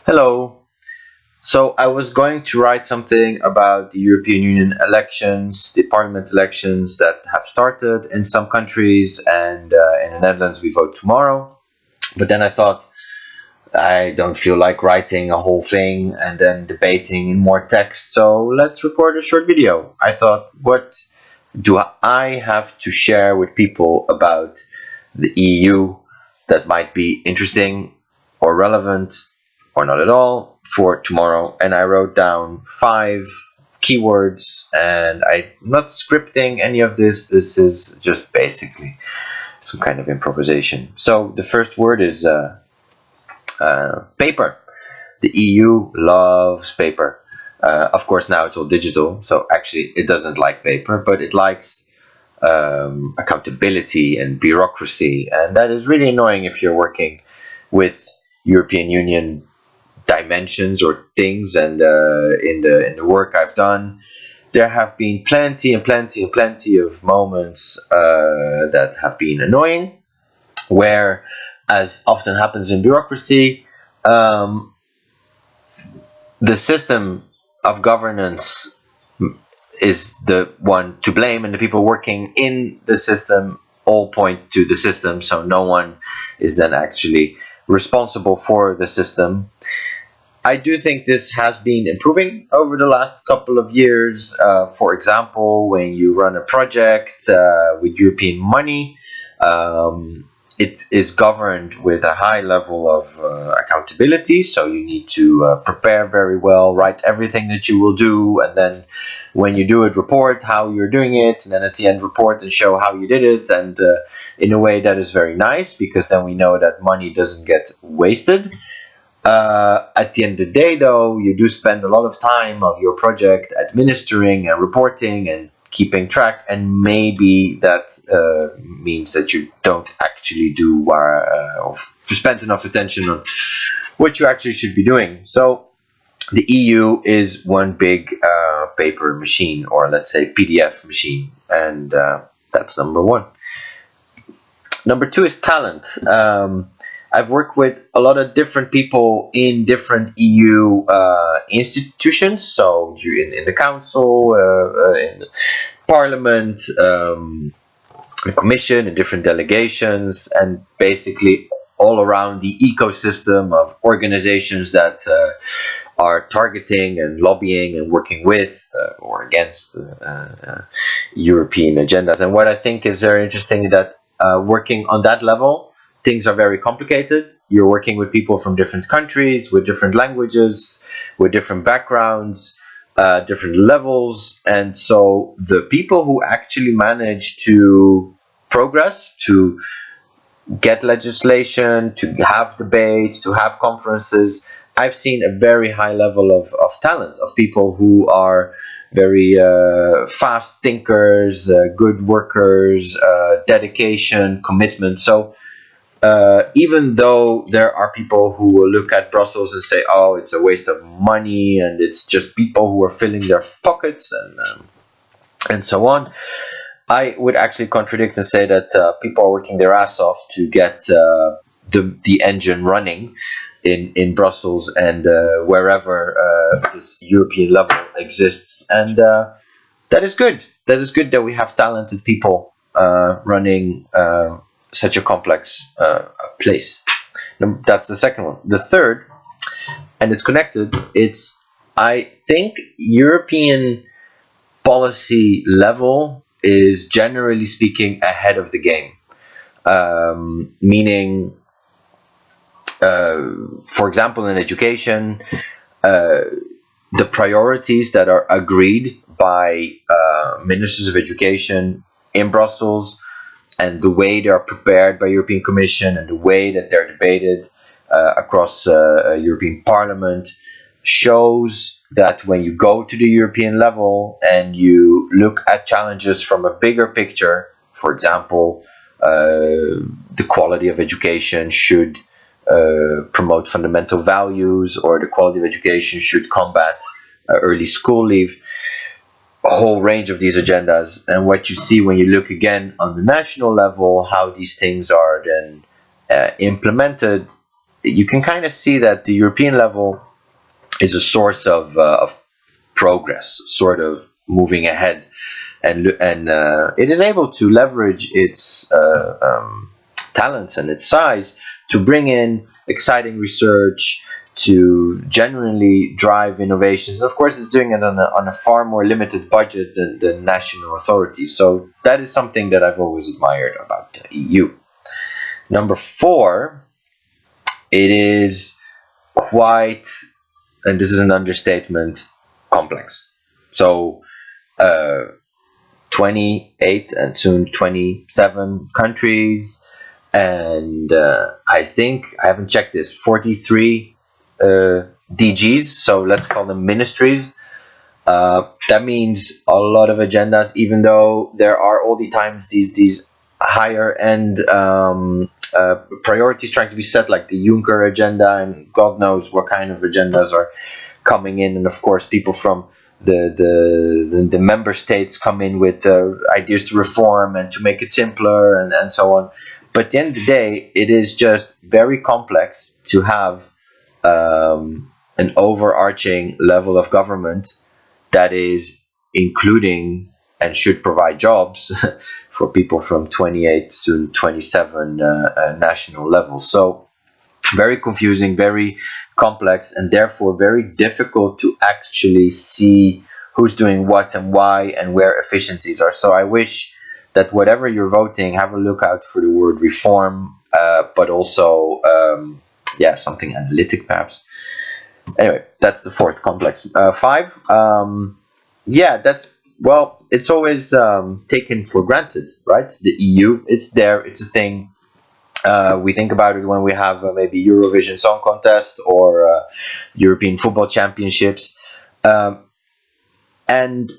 Hello. So I was going to write something about the European Union elections, the parliament elections that have started in some countries, and in the Netherlands we vote tomorrow. But then I thought I don't feel like writing a whole thing and then debating in more text, so let's record a short video. I thought, what do I have to share with people about the EU that might be interesting or relevant or not at all for tomorrow? And I wrote down 5 keywords, and I'm not scripting any of this. This is just basically some kind of improvisation. So the first word is paper. The EU loves paper. Of course, now it's all digital, so actually it doesn't like paper, but it likes accountability and bureaucracy, and that is really annoying if you're working with European Union dimensions or things. And in the work I've done, there have been plenty and plenty and plenty of moments that have been annoying, where, as often happens in bureaucracy, um, the system of governance is the one to blame, and the people working in the system all point to the system, so no one is then actually responsible for the system. I do think this has been improving over the last couple of years. For example, when you run a project with European money, it is governed with a high level of accountability. So you need to prepare very well, write everything that you will do, and then when you do it, report how you're doing it, and then at the end report and show how you did it. And in a way that is very nice, because then we know that money doesn't get wasted. At the end of the day, though, you do spend a lot of time of your project administering and reporting and keeping track, and maybe that means that you don't actually do or spend enough attention on what you actually should be doing. So the EU is one big paper machine, or let's say PDF machine, and that's number one. Number two is talent. I've worked with a lot of different people in different EU institutions. So you're in the council, in the parliament, the commission, in different delegations, and basically all around the ecosystem of organizations that are targeting and lobbying and working with or against European agendas. And what I think is very interesting is that working on that level, things are very complicated. You're working with people from different countries, with different languages, with different backgrounds, different levels. And so the people who actually manage to progress, to get legislation, to have debates, to have conferences, I've seen a very high level of talent, of people who are very fast thinkers, good workers, dedication, commitment. So even though there are people who will look at Brussels and say, "Oh, it's a waste of money, and it's just people who are filling their pockets," and so on, I would actually contradict and say that people are working their ass off to get the engine running in Brussels and wherever this European level exists, and that is good. That is good that we have talented people running such a complex place. That's the second one. The third, and it's connected, it's, I think, European policy level is generally speaking ahead of the game. Meaning, for example, in education, the priorities that are agreed by ministers of education in Brussels, and the way they are prepared by European Commission, and the way that they're debated across European Parliament, shows that when you go to the European level and you look at challenges from a bigger picture, for example, the quality of education should promote fundamental values, or the quality of education should combat early school leave, a whole range of these agendas. And what you see when you look again on the national level, how these things are then implemented, you can kind of see that the European level is a source of progress, sort of moving ahead, and it is able to leverage its talents and its size to bring in exciting research, to genuinely drive innovations. Of course, it's doing it on a far more limited budget than national authorities. So that is something that I've always admired about the EU. Number 4, it is quite, and this is an understatement, complex. So 28 and soon 27 countries, and I think, I haven't checked this, 43 DGs, so let's call them ministries. That means a lot of agendas, even though there are all the times these higher end priorities trying to be set, like the Juncker agenda, and God knows what kind of agendas are coming in. And of course, people from the member states come in with ideas to reform and to make it simpler, and so on. But at the end of the day, it is just very complex to have an overarching level of government that is including and should provide jobs for people from 28, soon 27 national levels. So very confusing, very complex, and therefore very difficult to actually see who's doing what and why and where efficiencies are. So I wish that whatever you're voting, have a look out for the word reform, but also something analytic perhaps. Anyway, that's the 4th complex. 5, that's, well, it's always taken for granted, right? The EU, it's there, it's a thing. We think about it when we have maybe Eurovision Song Contest or European Football Championships. And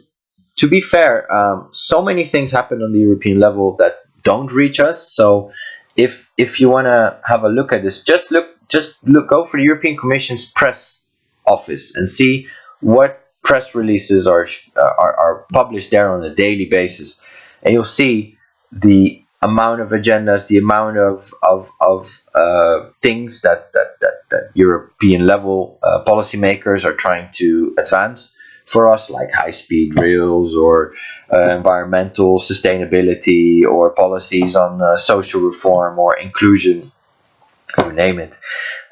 to be fair, so many things happen on the European level that don't reach us. So if you want to have a look at this, just go for the European Commission's press office and see what press releases are published there on a daily basis, and you'll see the amount of agendas, the amount of things that European level policymakers are trying to advance for us, like high-speed rails or environmental sustainability or policies on social reform or inclusion, you name it.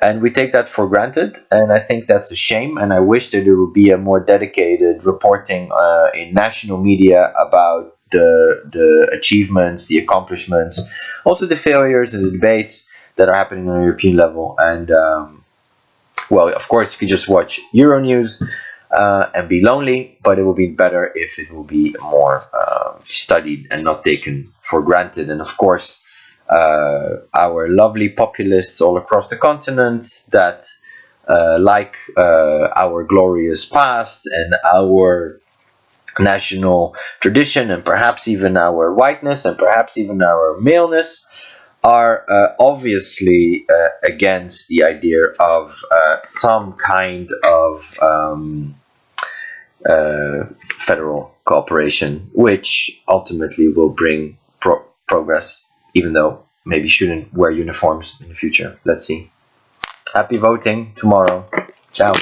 And we take that for granted, and I think that's a shame, and I wish that there would be a more dedicated reporting in national media about the achievements, the accomplishments, also the failures and the debates that are happening on a European level. And well, of course, you could just watch Euronews and be lonely, but it will be better if it will be more studied and not taken for granted. And of course, our lovely populists all across the continent that like our glorious past and our national tradition, and perhaps even our whiteness, and perhaps even our maleness, are obviously against the idea of some kind of federal cooperation, which ultimately will bring progress, even though maybe shouldn't wear uniforms in the future. Let's see. Happy voting tomorrow. Ciao.